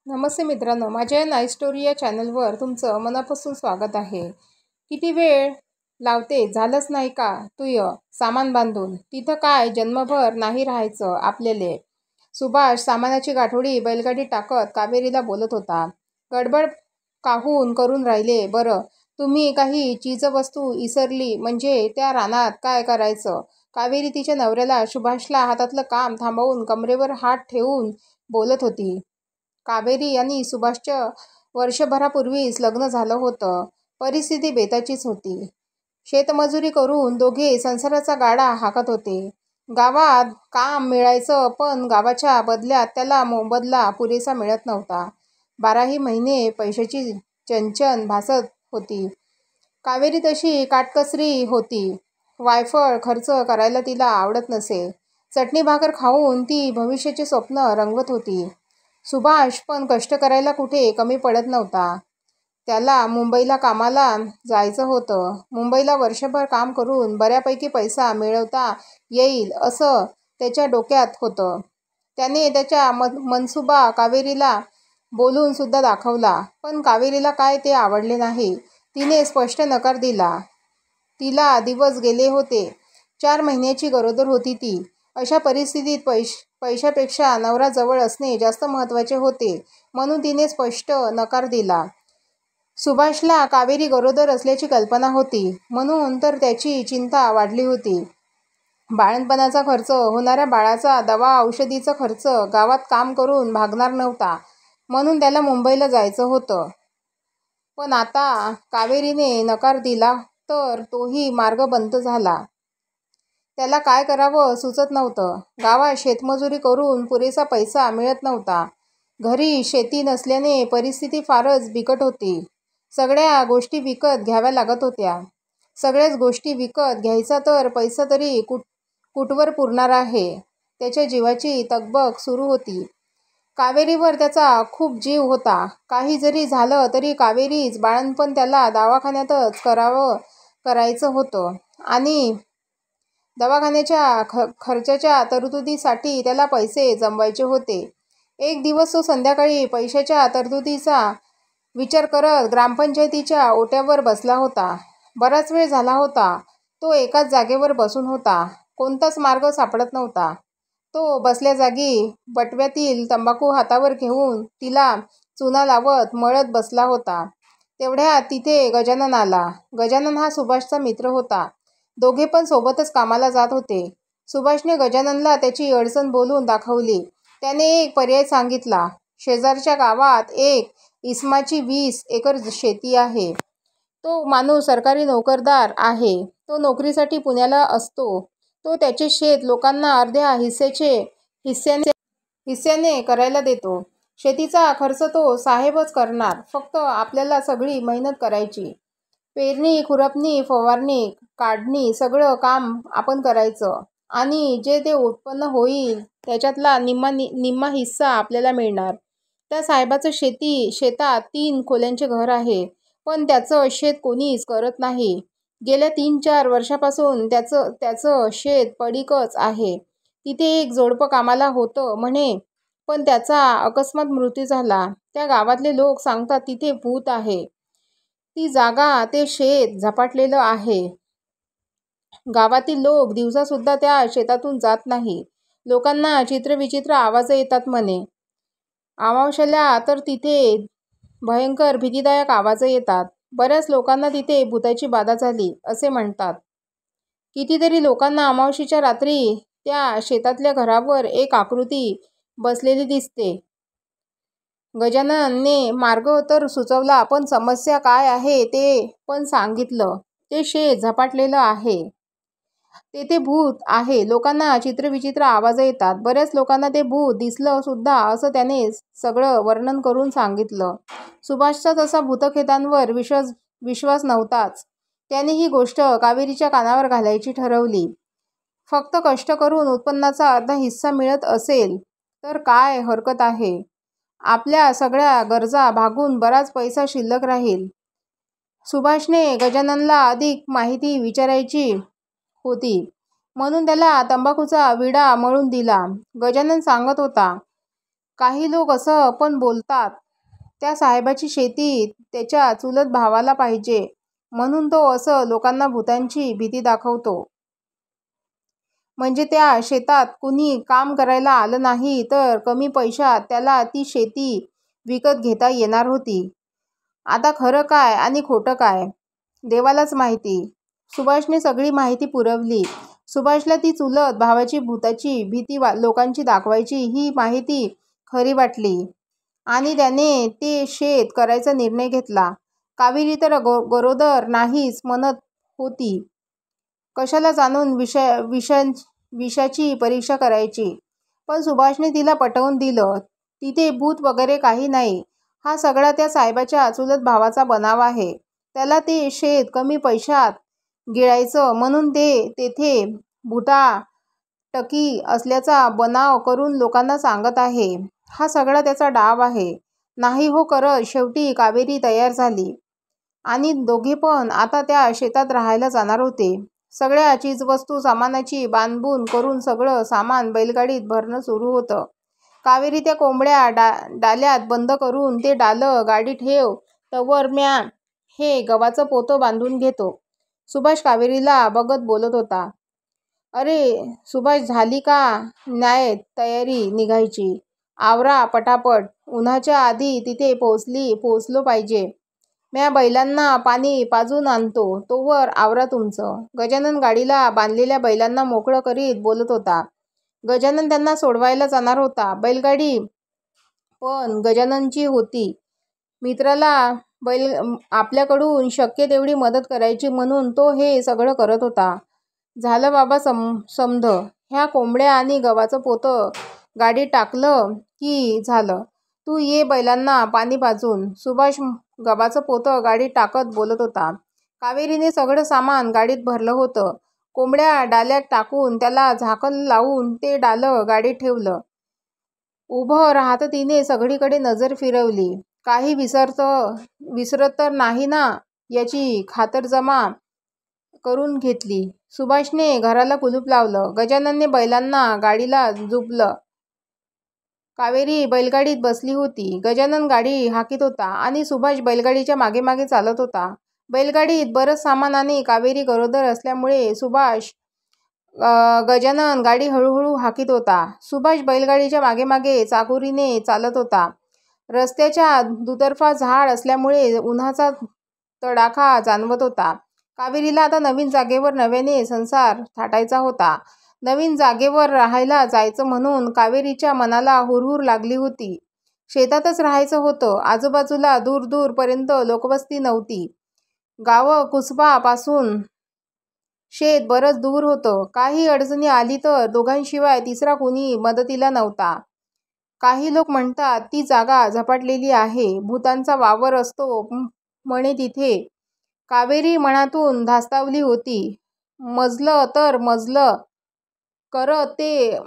नमस्ते मित्रांनो, माझ्या nice story या चॅनलवर तुमचं मनापासून स्वागत आहे. किती वेळ लावते, झालंच नाही का तुय सामान बांधून? तिथं काय जन्मभर नाही राहायचं आपल्याले. सुभाष सामानाची गाठोडी बैलगाडी टाकत कावेरीला बोलत होता. गडबड काहून करून राहिले बरं? तुम्ही काही चीजवस्तू इसरली म्हणजे त्या रानात काय करायचं? कावेरी तिच्या नवऱ्याला सुभाषला हातातलं काम थांबवून कमरेवर हात ठेवून बोलत होती. कावेरी आणि सुभाषचं वर्षभरापूर्वीच लग्न झालं होतं. परिस्थिती बेताचीच होती. शेतमजुरी करून दोघे संसाराचा गाडा हाकत होते. गावात काम मिळायचं, पण गावाच्या बदल्यात त्याला मोबदला पुरेसा मिळत नव्हता. 12ही महिने पैशाची चणचण भासत होती. कावेरी तशी काटकसरी होती. वायफळ खर्च करायला तिला आवडत नसे. चटणी भाकर खाऊन ती भविष्याचे स्वप्न रंगवत होती. सुभाष पण कष्ट करायला कुठे कमी पडत नव्हता. त्याला मुंबईला कामाला जायचं होतं. मुंबईला वर्षभर काम करून बऱ्यापैकी पैसा मिळवता येईल असं त्याच्या डोक्यात होतं. त्याने त्याचा मनसुबा कावेरीला बोलून सुद्धा दाखवला, पण कावेरीला काय ते आवडले नाही. तिने स्पष्ट नकार दिला. तिला दिवस गेले होते. 4 महिन्याची गरोदर होती ती. अशा परिस्थितीत पैशापेक्षा नवरा जवळ असणे जास्त महत्त्वाचे होते, म्हणून तिने स्पष्ट नकार दिला. सुभाषला कावेरी गरोदर असल्याची कल्पना होती, म्हणून तर त्याची चिंता वाढली होती. बाळंतपणाचा खर्च, होणाऱ्या बाळाचा दवा औषधीचा खर्च गावात काम करून भागणार नव्हता, म्हणून त्याला मुंबईला जायचं होतं. पण आता कावेरीने नकार दिला तर तोही मार्ग बंद झाला. त्याला काय करावं सुचत नव्हतं. गावात शेतमजुरी करून पुरेसा पैसा मिळत नव्हता. घरी शेती नसल्याने परिस्थिती फारच बिकट होती. सगळ्या गोष्टी विकत घ्याव्या लागत होत्या. सगळ्याच गोष्टी विकत घ्यायचा तर पैसा तरी कुठवर पुरणार आहे? त्याच्या जीवाची तगबग सुरू होती. कावेरीवर त्याचा खूप जीव होता. काही जरी झालं तरी कावेरीच बाळंतपण त्याला दवाखान्यातच करायचं होतं आणि दवाखान्याच्या खर्चाच्या तरतुदीसाठी त्याला पैसे जमवायचे होते. एक दिवस तो संध्याकाळी पैशाच्या तरतुदीचा विचार करत ग्रामपंचायतीच्या ओट्यावर बसला होता. बराच वेळ झाला होता. तो एकाच जागेवर बसून होता. कोणताच मार्ग सापडत नव्हता. तो बसल्या जागी बटव्यातील तंबाखू हातावर घेऊन तिला चुना लावत मळत बसला होता. तेवढ्यात तिथे गजानन आला. गजानन हा सुभाषचा मित्र होता. दोघे पण सोबतच कामाला जात होते. सुभाषने गजाननला त्याची अडचण बोलून दाखवली. त्याने एक पर्याय सांगितला. शेजारच्या गावात एक इसमाची 20 एकर शेती आहे. तो माणूस सरकारी नोकरदार आहे. तो नोकरीसाठी पुण्याला असतो. तो त्याचे शेत लोकांना अर्ध्या हिस्स्याने करायला देतो. शेतीचा खर्च तो साहेबच करणार. फक्त आपल्याला सगळी मेहनत करायची. पेरणी, खुरपणी, फवारणी, काढणी सगळं काम आपण करायचं आणि जे ते उत्पन्न होईल त्याच्यातला निम्मा हिस्सा आपल्याला मिळणार. त्या साहेबाचं शेतात 3 खोल्यांचे घर आहे, पण त्याचं शेत कोणीच करत नाही. गेल्या 3-4 वर्षापासून त्याचं शेत पडीकच आहे. तिथे एक जोडपं कामाला होतं म्हणे, पण त्याचा अकस्मात मृत्यू झाला. त्या गावातले लोक सांगतात तिथे भूत आहे. ती जागा, ते शेत झपाटलेलं आहे. गावातील लोक दिवसासुद्धा त्या शेतातून जात नाही. लोकांना चित्रविचित्र आवाज येतात म्हणे. अमावास्येला तर तिथे भयंकर भीतीदायक आवाज येतात. बऱ्याच लोकांना तिथे भूताची बाधा झाली असे म्हणतात. कितीतरी लोकांना अमावास्येच्या रात्री त्या शेतातल्या घरावर एक आकृती बसलेली दिसते. गजाननने मार्ग तर सुचवला, पण समस्या काय आहे ते पण सांगितलं. ते शेत झपाटलेलं आहे. तेथे भूत आहे. लोकांना चित्रविचित्र आवाज येतात. बऱ्याच लोकांना ते भूत दिसलं सुद्धा असं त्याने सगळं वर्णन करून सांगितलं. सुभाषचा तसा भूतखेतांवर विश्वास नव्हताच. त्याने ही गोष्ट कावेरीच्या कानावर घालायची ठरवली. फक्त कष्ट करून उत्पन्नाचा अर्धा हिस्सा मिळत असेल तर काय हरकत आहे? आपल्या सगळ्या गरजा भागून बराच पैसा शिल्लक राहील. सुभाषने गजाननला अधिक माहिती विचारायची होती, म्हणून त्याला तंबाखूचा विडा मळून दिला. गजानन सांगत होता, काही लोक असं पण बोलतात, त्या साहेबाची शेती त्याच्या चुलत भावाला पाहिजे म्हणून तो असं लोकांना भूतांची भीती दाखवतो. म्हणजे त्या शेतात कुणी काम करायला आलं नाही तर कमी पैशात त्याला ती शेती विकत घेता येणार होती. आता खरं काय आणि खोटं काय देवालाच माहिती. सुभाषने सगळी माहिती पुरवली. सुभाषला ती चुलत भावाची भूताची भीती लोकांची दाखवायची ही माहिती खरी वाटली आणि त्याने ते शेत करायचा निर्णय घेतला. कावेरी तर गरोदर नाहीच म्हणत होती. कशाला जाणून विषाची परीक्षा करायची. पण सुभाषने तिला पटवून दिलं. तिथे भूत वगैरे काही नाही. हा सगळा त्या साहेबाच्या चुलत भावाचा बनाव आहे. त्याला ते शेत कमी पैशात गिळायचं म्हणून ते तेथे भुताटकी असल्याचा बनाव करून लोकांना सांगत आहे. हा सगळा त्याचा डाव आहे. नाही हो करत शेवटी कावेरी तयार झाली आणि दोघे पण आता त्या शेतात राहायला जाणार होते. सगळ्या चीजवस्तू सामानाची बांधबून करून सगळं सामान बैलगाडीत भरणं सुरू होतं. कावेरी त्या कोंबड्या डाल्यात बंद करून ते डालं गाडी ठेव तवर म्या हे गव्हाचं पोतं बांधून घेतो. सुभाष कावेरीला बघत बोलत होता. अरे सुभाष झाली का नाही तयारी निघायची? आवरा पटापट. उन्हाच्या आधी तिथे पोहोचलो पाहिजे. म्या बैलांना पाणी पाजून आणतो तोवर आवरा तुमचं. गजानन गाडीला बांधलेल्या बैलांना मोकळं करीत बोलत होता. गजानन त्यांना सोडवायला जाणार होता. बैलगाडी पण गजाननची होती. मित्राला आपल्याकडून शक्य तेवढी मदत करायची म्हणून तो हे सगळं करत होता. झालं बाबा समध. ह्या कोंबड्या आणि गव्हाचं पोतं गाडीत टाकलं की झालं. तू ये बैलांना पाणी पाजून. सुभाष गव्हाचं पोतं गाडीत टाकत बोलत होता. कावेरीने सगळं सामान गाडीत भरलं होतं. कोंबड्या डाल्यात टाकून त्याला झाकण लावून ते डालं गाडीत ठेवलं. उभं राहत तिने सगळीकडे नजर फिरवली. काही विसरत तर नाही ना याची खातरजमा करून घेतली. सुभाषने घराला कुलूप लावलं. गजाननने बैलांना गाडीला जुंपलं. कावेरी बैलगाडीत बसली होती. गजानन गाडी हाकीत होता आणि सुभाष बैलगाडीच्या मागे मागे चालत होता. बैलगाडीत बरंच सामान आणि कावेरी गरोदर असल्यामुळे गजानन गाडी हळूहळू हाकीत होता. सुभाष बैलगाडीच्या मागे मागे चाकोरीने चालत होता. रस्त्याच्या दुतर्फा झाड असल्यामुळे उन्हाचा तडाखा जाणवत होता. कावेरीला आता नवीन जागेवर नव्याने संसार थाटायचा होता. नवीन जागेवर राहायला जायचं म्हणून कावेरीच्या मनाला हुरहुर लागली होती. शेतातच राहायचं होतं. आजूबाजूला दूर दूर पर्यंत लोकवस्ती नव्हती. गावं कुसबापासून शेत बरंच दूर होतं. काही अडचणी आली तर दोघांशिवाय तिसरा कुणी मदतीला नव्हता. काही लोक म्हणतात ती जागा झपाटलेली आहे. भूतांचा वावर असतो म्हणे तिथे. कावेरी मनातून धास्तावली होती. मजलं तर मजलं करत ते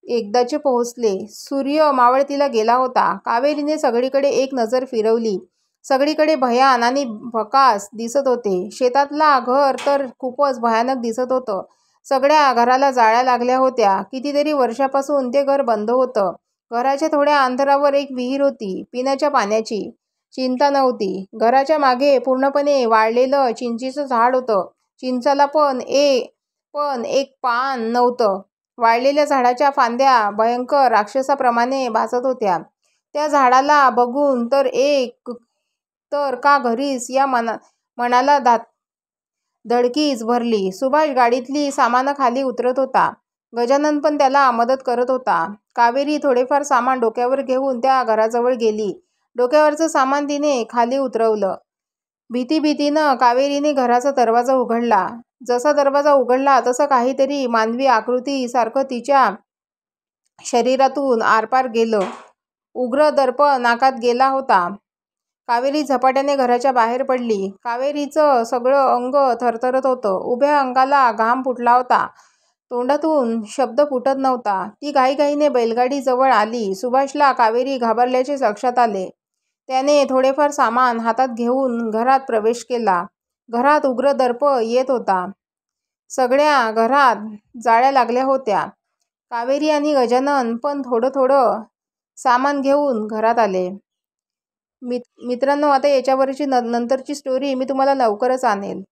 एकदाचे पोहोचले. सूर्य मावळतीला गेला होता. कावेरीने सगळीकडे एक नजर फिरवली. सगळीकडे भयान आणि भकास दिसत होते. शेतातला घर तर खूपच भयानक दिसत होतं. सगळ्या घराला जाळ्या लागल्या होत्या. कितीतरी वर्षापासून ते घर बंद होतं. घराच्या थोड्या अंतरावर एक विहीर होती. पिण्याच्या पाण्याची चिंता नव्हती. घराच्या मागे पूर्णपणे वाळलेलं चिंचेचं झाड होतं. चिंचाला पण एक पान नव्हतं. वाळलेल्या झाडाच्या फांद्या भयंकर राक्षसाप्रमाणे भासत होत्या. त्या झाडाला बघून तर का घरीच या मनाला धडकीच भरली. सुभाष गाडीतली सामानं खाली उतरत होता. गजानन पण त्याला मदत करत होता. कावेरी थोडेफार सामान डोक्यावर घेऊन त्या घराजवळ गेली. डोक्यावरचं सामान तिने खाली उतरवलं. भीतीनं कावेरीने घराचा दरवाजा उघडला. जसा दरवाजा उघडला तसं काहीतरी मानवी आकृती सारखं तिच्या शरीरातून आरपार गेलं. उग्र दर्प नाकात गेला होता. कावेरी झपाट्याने घराच्या बाहेर पडली. कावेरीचं सगळं अंग थरथरत होतं. उभ्या अंगाला घाम फुटला होता. तोंडातून शब्द फुटत नव्हता. ती घाईघाईने बैलगाडी जवळ आली. सुभाषला कावेरी घाबरल्याचे लक्षात आले. त्याने थोडेफार सामान हातात घेऊन घरात प्रवेश केला. घरात उग्र दर्प येत होता. सगळ्या घरात जाळ्या लागल्या होत्या. कावेरी आणि गजानन पण थोडं थोडं सामान घेऊन घरात आले. मित्रांनो, आता याच्यावरची नंतरची स्टोरी मी तुम्हाला लवकरच आणेल.